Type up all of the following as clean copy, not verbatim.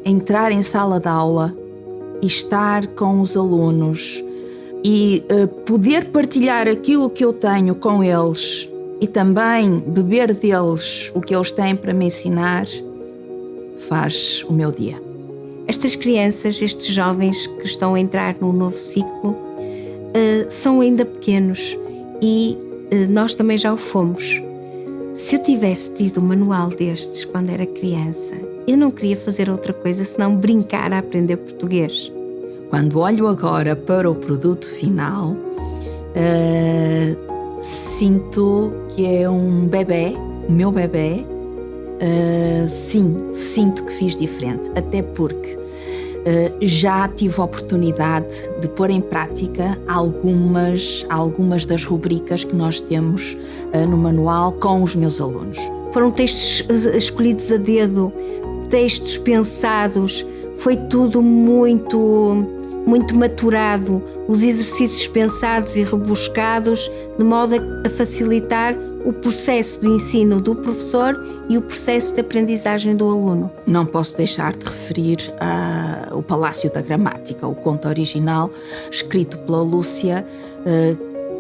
entrar em sala de aula e estar com os alunos e poder partilhar aquilo que eu tenho com eles e também beber deles o que eles têm para me ensinar, faz o meu dia. Estas crianças, estes jovens que estão a entrar num novo ciclo, são ainda pequenos e nós também já o fomos. Se eu tivesse tido um manual destes quando era criança, eu não queria fazer outra coisa senão brincar a aprender português. Quando olho agora para o produto final, sinto que é um bebê, o meu bebê. Sim, sinto que fiz diferente, até porque já tive a oportunidade de pôr em prática algumas das rubricas que nós temos no manual com os meus alunos. Foram textos escolhidos a dedo, textos pensados, foi tudo muito maturado, os exercícios pensados e rebuscados de modo a facilitar o processo de ensino do professor e o processo de aprendizagem do aluno. Não posso deixar de referir o Palácio da Gramática, o conto original, escrito pela Lúcia,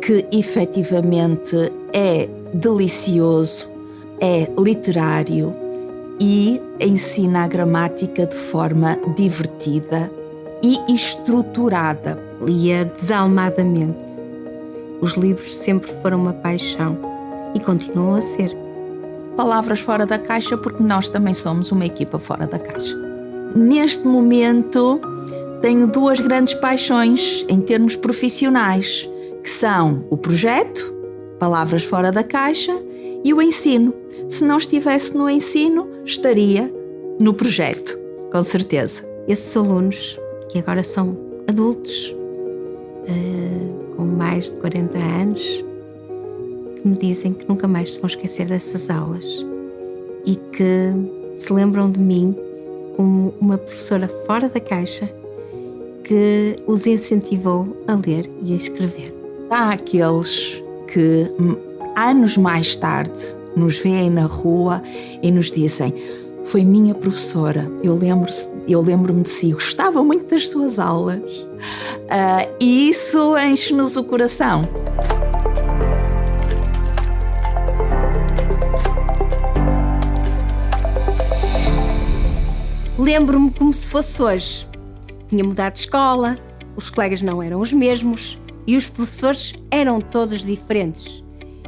que efetivamente é delicioso, é literário e ensina a gramática de forma divertida e estruturada. Lia desalmadamente. Os livros sempre foram uma paixão e continuam a ser. Palavras fora da caixa, porque nós também somos uma equipa fora da caixa. Neste momento tenho duas grandes paixões em termos profissionais, que são o projeto, Palavras Fora da Caixa, e o ensino. Se não estivesse no ensino, estaria no projeto, com certeza. Esses alunos que agora são adultos, com mais de 40 anos, que me dizem que nunca mais se vão esquecer dessas aulas e que se lembram de mim como uma professora fora da caixa que os incentivou a ler e a escrever. Há aqueles que anos mais tarde nos veem na rua e nos dizem: foi minha professora, eu lembro-me de si, gostava muito das suas aulas. E isso enche-nos o coração. Lembro-me como se fosse hoje. Tinha mudado de escola, os colegas não eram os mesmos e os professores eram todos diferentes.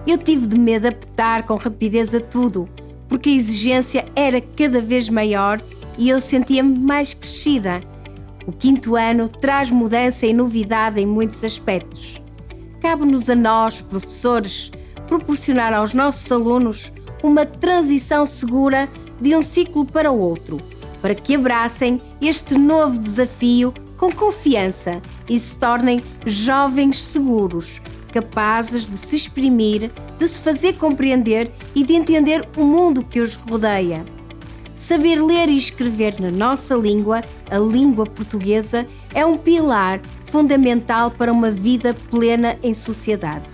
Eu tive de me adaptar com rapidez a tudo, porque a exigência era cada vez maior e eu sentia-me mais crescida. O 5º ano traz mudança e novidade em muitos aspectos. Cabe-nos a nós, professores, proporcionar aos nossos alunos uma transição segura de um ciclo para o outro, para que abracem este novo desafio com confiança e se tornem jovens seguros, capazes de se exprimir, de se fazer compreender e de entender o mundo que os rodeia. Saber ler e escrever na nossa língua, a língua portuguesa, é um pilar fundamental para uma vida plena em sociedade.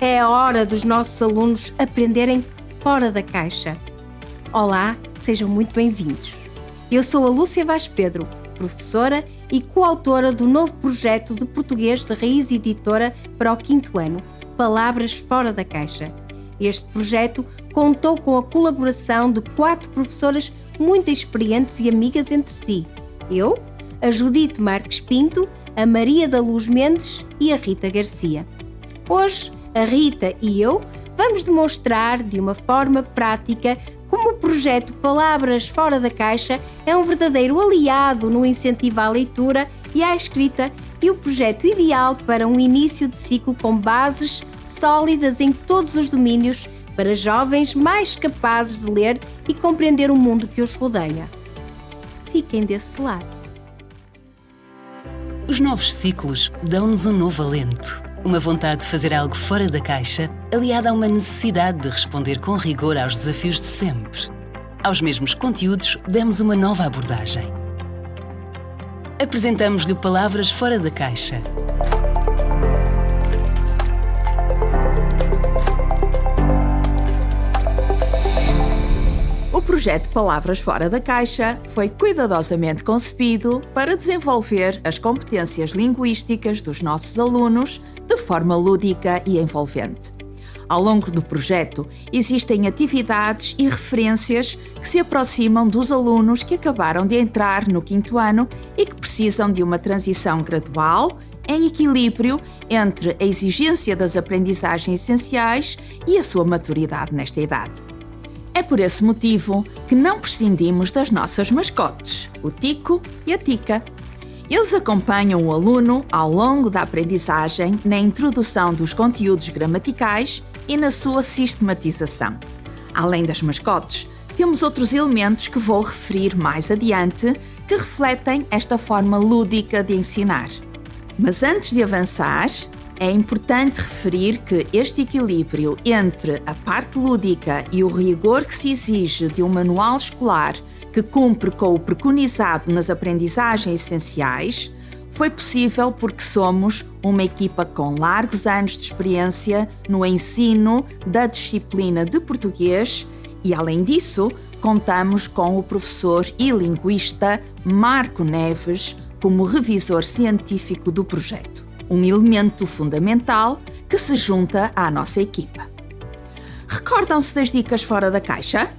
É a hora dos nossos alunos aprenderem fora da caixa. Olá, sejam muito bem-vindos. Eu sou a Lúcia Vaz Pedro, professora e coautora do novo projeto de português de Raiz Editora para o 5º ano, Palavras Fora da Caixa. Este projeto contou com a colaboração de 4 professoras muito experientes e amigas entre si. Eu, a Judite Marques Pinto, a Maria da Luz Mendes e a Rita Garcia. Hoje, a Rita e eu vamos demonstrar de uma forma prática como o projeto Palavras Fora da Caixa é um verdadeiro aliado no incentivo à leitura e à escrita e o projeto ideal para um início de ciclo com bases sólidas em todos os domínios para jovens mais capazes de ler e compreender o mundo que os rodeia. Fiquem desse lado. Os novos ciclos dão-nos um novo alento. Uma vontade de fazer algo fora da caixa, aliada a uma necessidade de responder com rigor aos desafios de sempre. Aos mesmos conteúdos, demos uma nova abordagem. Apresentamos-lhe Palavras Fora da Caixa. O projeto Palavras Fora da Caixa foi cuidadosamente concebido para desenvolver as competências linguísticas dos nossos alunos de forma lúdica e envolvente. Ao longo do projeto, existem atividades e referências que se aproximam dos alunos que acabaram de entrar no 5º ano e que precisam de uma transição gradual, em equilíbrio entre a exigência das aprendizagens essenciais e a sua maturidade nesta idade. É por esse motivo que não prescindimos das nossas mascotes, o Tico e a Tica. Eles acompanham o aluno ao longo da aprendizagem na introdução dos conteúdos gramaticais e na sua sistematização. Além das mascotes, temos outros elementos que vou referir mais adiante que refletem esta forma lúdica de ensinar. Mas antes de avançar, é importante referir que este equilíbrio entre a parte lúdica e o rigor que se exige de um manual escolar que cumpre com o preconizado nas aprendizagens essenciais foi possível porque somos uma equipa com largos anos de experiência no ensino da disciplina de português e, além disso, contamos com o professor e linguista Marco Neves como revisor científico do projeto. Um elemento fundamental que se junta à nossa equipa. Recordam-se das dicas fora da caixa?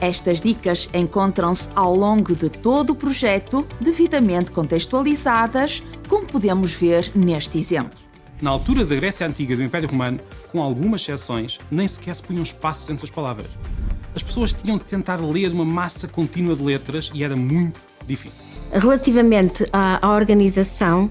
Estas dicas encontram-se ao longo de todo o projeto, devidamente contextualizadas, como podemos ver neste exemplo. Na altura da Grécia Antiga e do Império Romano, com algumas exceções, nem sequer se punham espaços entre as palavras. As pessoas tinham de tentar ler uma massa contínua de letras e era muito difícil. Relativamente à organização,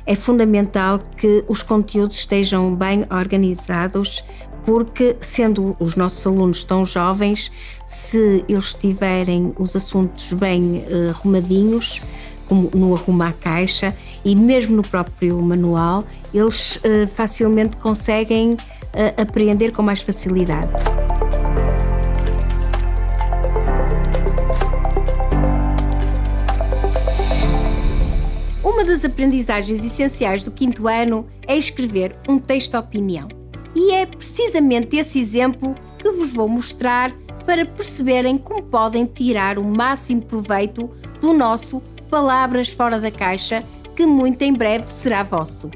é fundamental que os conteúdos estejam bem organizados, porque, sendo os nossos alunos tão jovens, se eles tiverem os assuntos bem arrumadinhos, como no Arruma a Caixa e mesmo no próprio manual, eles facilmente conseguem aprender com mais facilidade. Uma das aprendizagens essenciais do 5º ano é escrever um texto-opinião. E é precisamente esse exemplo que vos vou mostrar para perceberem como podem tirar o máximo proveito do nosso Palavras Fora da Caixa, que muito em breve será vosso.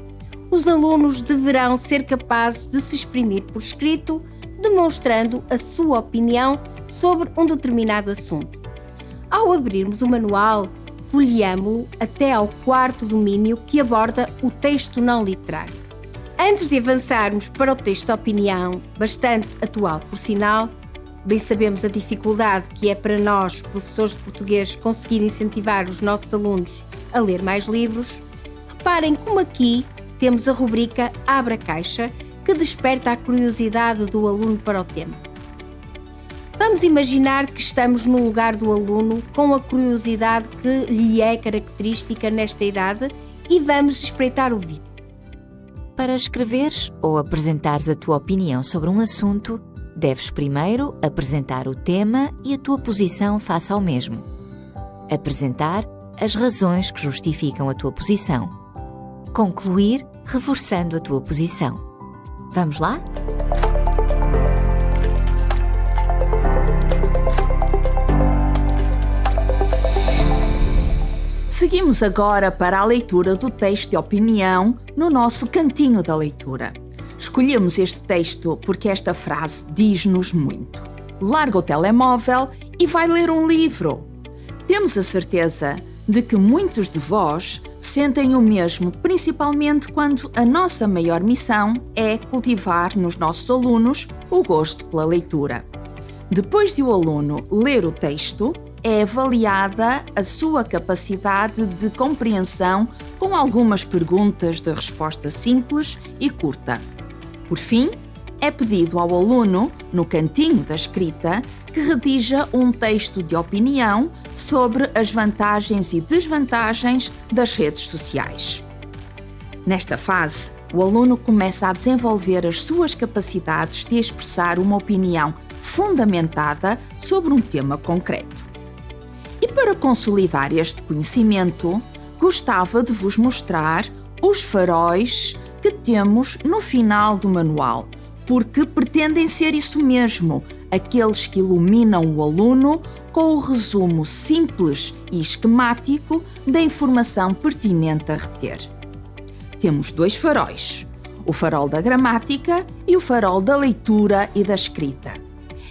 Os alunos deverão ser capazes de se exprimir por escrito, demonstrando a sua opinião sobre um determinado assunto. Ao abrirmos o manual, folheamo-lo até ao 4º domínio que aborda o texto não literário. Antes de avançarmos para o texto de opinião, bastante atual por sinal, bem sabemos a dificuldade que é para nós, professores de português, conseguir incentivar os nossos alunos a ler mais livros, reparem como aqui temos a rubrica Abra Caixa, que desperta a curiosidade do aluno para o tema. Vamos imaginar que estamos no lugar do aluno com a curiosidade que lhe é característica nesta idade e vamos espreitar o vídeo. Para escreveres ou apresentares a tua opinião sobre um assunto, deves primeiro apresentar o tema e a tua posição face ao mesmo. Apresentar as razões que justificam a tua posição. Concluir reforçando a tua posição. Vamos lá? Seguimos agora para a leitura do texto de opinião no nosso cantinho da leitura. Escolhemos este texto porque esta frase diz-nos muito. Larga o telemóvel e vai ler um livro. Temos a certeza de que muitos de vós sentem o mesmo, principalmente quando a nossa maior missão é cultivar nos nossos alunos o gosto pela leitura. Depois de o aluno ler o texto, é avaliada a sua capacidade de compreensão com algumas perguntas de resposta simples e curta. Por fim, é pedido ao aluno, no cantinho da escrita, que redija um texto de opinião sobre as vantagens e desvantagens das redes sociais. Nesta fase, o aluno começa a desenvolver as suas capacidades de expressar uma opinião fundamentada sobre um tema concreto. E para consolidar este conhecimento, gostava de vos mostrar os faróis que temos no final do manual, porque pretendem ser isso mesmo, aqueles que iluminam o aluno com o resumo simples e esquemático da informação pertinente a reter. Temos 2 faróis, o farol da gramática e o farol da leitura e da escrita.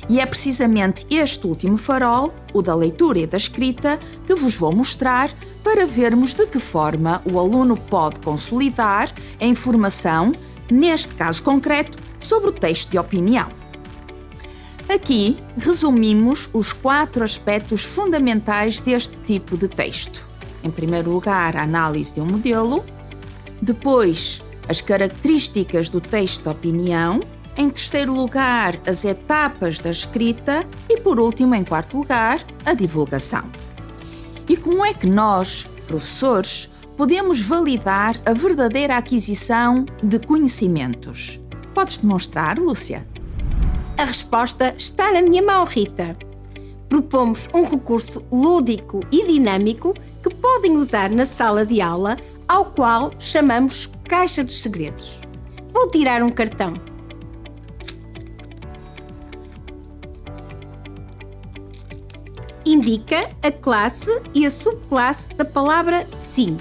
E é precisamente este último farol, o da leitura e da escrita, que vos vou mostrar para vermos de que forma o aluno pode consolidar a informação, neste caso concreto, sobre o texto de opinião. Aqui resumimos os 4 aspectos fundamentais deste tipo de texto. Em primeiro lugar, a análise de um modelo, depois, as características do texto de opinião, em terceiro lugar, as etapas da escrita e, por último, em quarto lugar, a divulgação. E como é que nós, professores, podemos validar a verdadeira aquisição de conhecimentos? Podes demonstrar, Lúcia? A resposta está na minha mão, Rita. Propomos um recurso lúdico e dinâmico que podem usar na sala de aula, ao qual chamamos Caixa dos Segredos. Vou tirar um cartão. Indica a classe e a subclasse da palavra sim.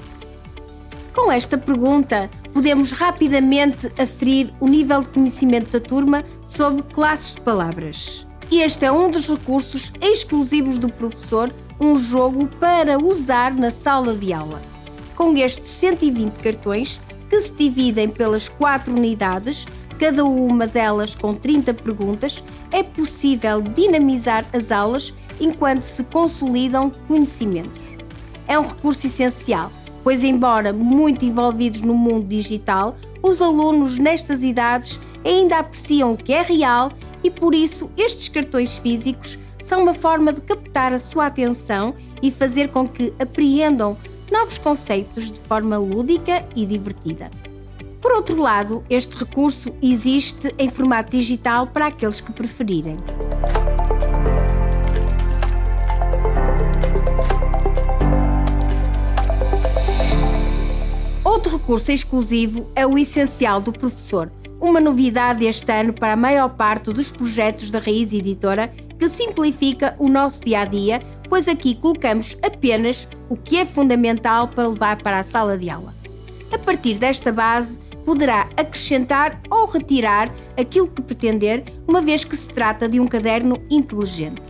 Com esta pergunta, podemos rapidamente aferir o nível de conhecimento da turma sobre classes de palavras. Este é um dos recursos exclusivos do professor, um jogo para usar na sala de aula. Com estes 120 cartões, que se dividem pelas 4 unidades, cada uma delas com 30 perguntas, é possível dinamizar as aulas enquanto se consolidam conhecimentos. É um recurso essencial, pois embora muito envolvidos no mundo digital, os alunos nestas idades ainda apreciam o que é real e por isso estes cartões físicos são uma forma de captar a sua atenção e fazer com que apreendam novos conceitos de forma lúdica e divertida. Por outro lado, este recurso existe em formato digital para aqueles que preferirem. Outro recurso exclusivo é o Essencial do Professor, uma novidade este ano para a maior parte dos projetos da Raiz Editora, que simplifica o nosso dia-a-dia, pois aqui colocamos apenas o que é fundamental para levar para a sala de aula. A partir desta base, poderá acrescentar ou retirar aquilo que pretender, uma vez que se trata de um caderno inteligente.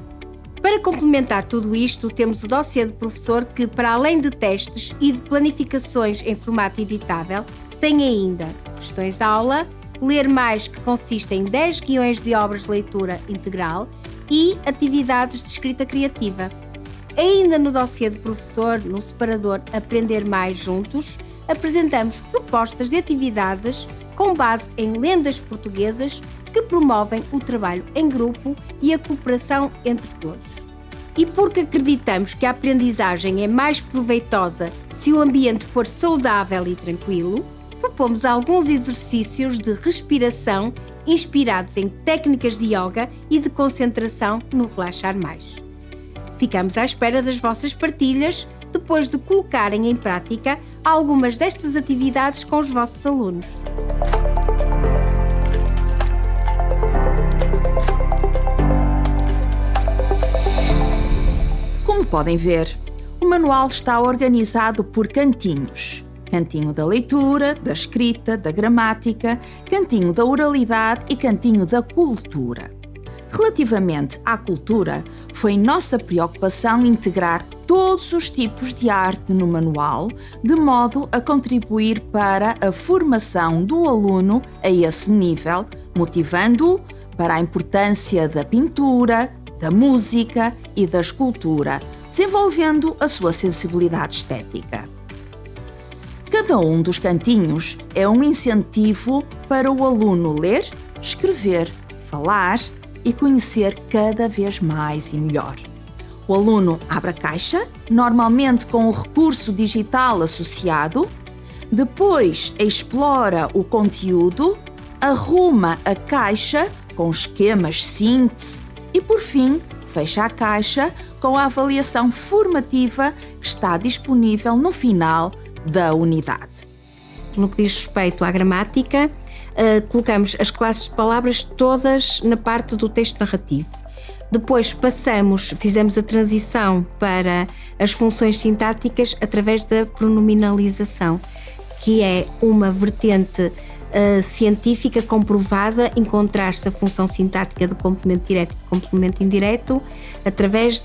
Para complementar tudo isto, temos o dossiê do professor que, para além de testes e de planificações em formato editável, tem ainda questões de aula, ler mais, que consiste em 10 guiões de obras de leitura integral e atividades de escrita criativa. Ainda no dossiê do professor, no separador Aprender Mais Juntos, apresentamos propostas de atividades com base em lendas portuguesas que promovem o trabalho em grupo e a cooperação entre todos. E porque acreditamos que a aprendizagem é mais proveitosa se o ambiente for saudável e tranquilo, propomos alguns exercícios de respiração inspirados em técnicas de yoga e de concentração no Relaxar Mais. Ficamos à espera das vossas partilhas depois de colocarem em prática algumas destas atividades com os vossos alunos. Como podem ver, o manual está organizado por cantinhos. Cantinho da leitura, da escrita, da gramática, cantinho da oralidade e cantinho da cultura. Relativamente à cultura, foi nossa preocupação integrar todos os tipos de arte no manual, de modo a contribuir para a formação do aluno a esse nível, motivando-o para a importância da pintura, da música e da escultura, desenvolvendo a sua sensibilidade estética. Cada um dos cantinhos é um incentivo para o aluno ler, escrever, falar e conhecer cada vez mais e melhor. O aluno abre a caixa, normalmente com o recurso digital associado, depois explora o conteúdo, arruma a caixa com esquemas síntese e, por fim, fecha a caixa com a avaliação formativa que está disponível no final da unidade. No que diz respeito à gramática, colocamos as classes de palavras todas na parte do texto narrativo. Depois fizemos a transição para as funções sintáticas através da pronominalização, que é uma vertente científica comprovada encontrar-se a função sintática do complemento direto e complemento indireto através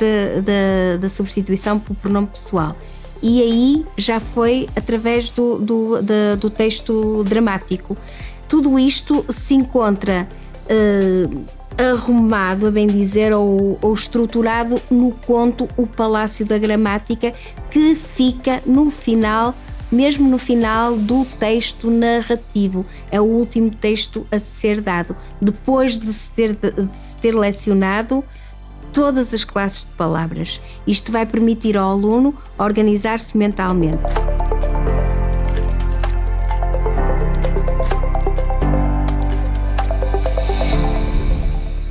da substituição por pronome pessoal. E aí já foi através do texto dramático. Tudo isto se encontra arrumado, a bem dizer, ou estruturado no conto O Palácio da Gramática, que fica no final, mesmo no final do texto narrativo. É o último texto a ser dado, depois de se ter lecionado todas as classes de palavras. Isto vai permitir ao aluno organizar-se mentalmente.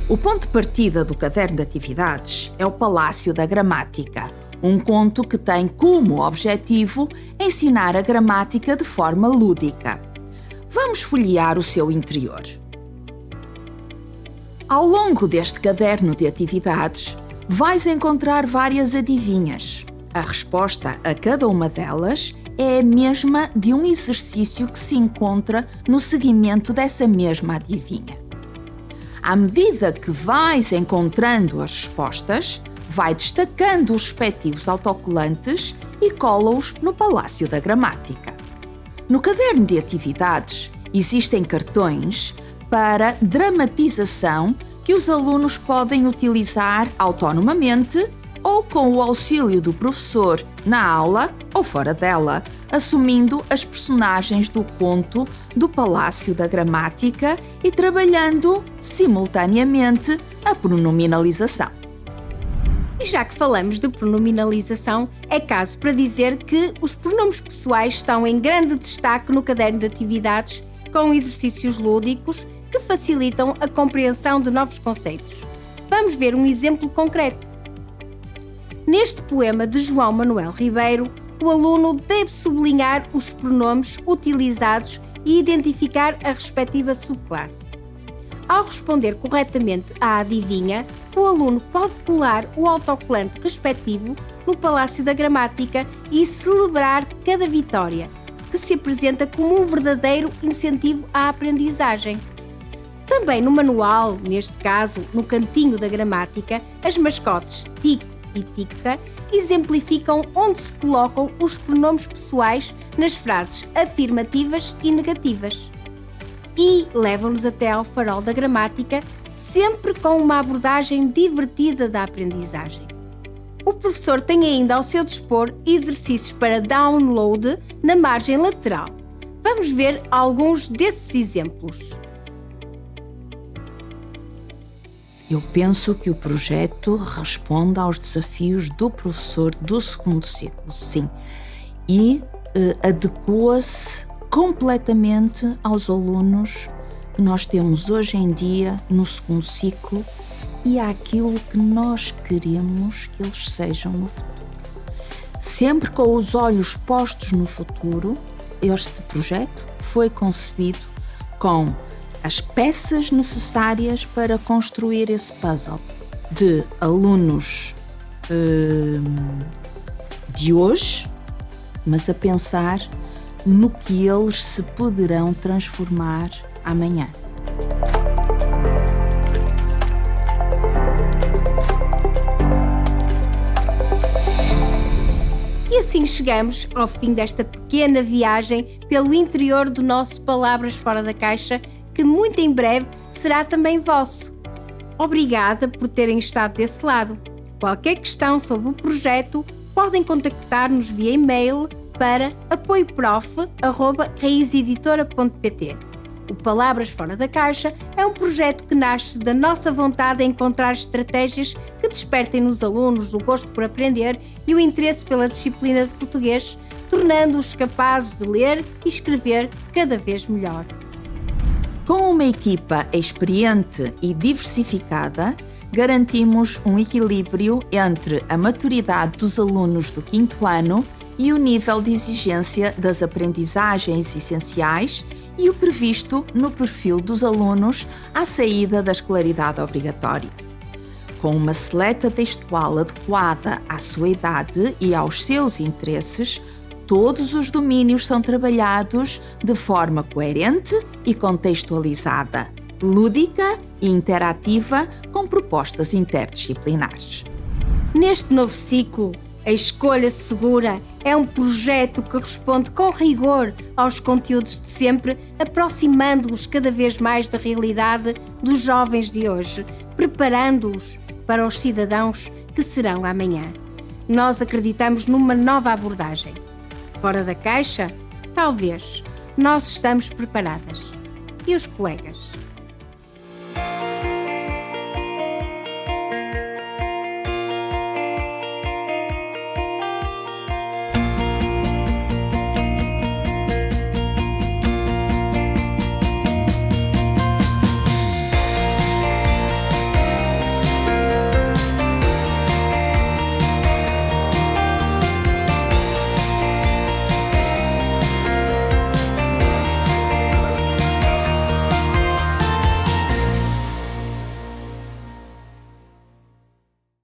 O ponto de partida do caderno de atividades é o Palácio da Gramática, um conto que tem como objetivo ensinar a gramática de forma lúdica. Vamos folhear o seu interior. Ao longo deste caderno de atividades, vais encontrar várias adivinhas. A resposta a cada uma delas é a mesma de um exercício que se encontra no seguimento dessa mesma adivinha. À medida que vais encontrando as respostas, vai destacando os respectivos autocolantes e cola-os no Palácio da Gramática. No caderno de atividades existem cartões para dramatização que os alunos podem utilizar autonomamente ou com o auxílio do professor na aula ou fora dela, assumindo as personagens do conto do Palácio da Gramática e trabalhando simultaneamente a pronominalização. E já que falamos de pronominalização, é caso para dizer que os pronomes pessoais estão em grande destaque no caderno de atividades, com exercícios lúdicos que facilitam a compreensão de novos conceitos. Vamos ver um exemplo concreto. Neste poema de João Manuel Ribeiro, o aluno deve sublinhar os pronomes utilizados e identificar a respectiva subclasse. Ao responder corretamente à adivinha, o aluno pode colar o autocolante respectivo no Palácio da Gramática e celebrar cada vitória, que se apresenta como um verdadeiro incentivo à aprendizagem. Também no manual, neste caso no cantinho da gramática, as mascotes Tico e Tica exemplificam onde se colocam os pronomes pessoais nas frases afirmativas e negativas. E levam-nos até ao farol da gramática, sempre com uma abordagem divertida da aprendizagem. O professor tem ainda ao seu dispor exercícios para download na margem lateral. Vamos ver alguns desses exemplos. Eu penso que o projeto responde aos desafios do professor do segundo ciclo, sim, e adequa-se completamente aos alunos que nós temos hoje em dia no segundo ciclo e àquilo que nós queremos que eles sejam no futuro. Sempre com os olhos postos no futuro, este projeto foi concebido com as peças necessárias para construir esse puzzle de alunos de hoje, mas a pensar no que eles se poderão transformar amanhã. E assim chegamos ao fim desta pequena viagem pelo interior do nosso Palavras Fora da Caixa, que muito em breve será também vosso. Obrigada por terem estado desse lado. Qualquer questão sobre o projeto, podem contactar-nos via e-mail para apoioprof@raizeditora.pt. O Palavras Fora da Caixa é um projeto que nasce da nossa vontade em encontrar estratégias que despertem nos alunos o gosto por aprender e o interesse pela disciplina de português, tornando-os capazes de ler e escrever cada vez melhor. Com uma equipa experiente e diversificada, garantimos um equilíbrio entre a maturidade dos alunos do 5º ano e o nível de exigência das aprendizagens essenciais e o previsto no perfil dos alunos à saída da escolaridade obrigatória. com uma seleta textual adequada à sua idade e aos seus interesses, todos os domínios são trabalhados de forma coerente e contextualizada, lúdica e interativa, com propostas interdisciplinares. Neste novo ciclo, a Escolha Segura é um projeto que responde com rigor aos conteúdos de sempre, aproximando-os cada vez mais da realidade dos jovens de hoje, preparando-os para os cidadãos que serão amanhã. Nós acreditamos numa nova abordagem. Fora da caixa? Talvez. Nós estamos preparadas. E os colegas?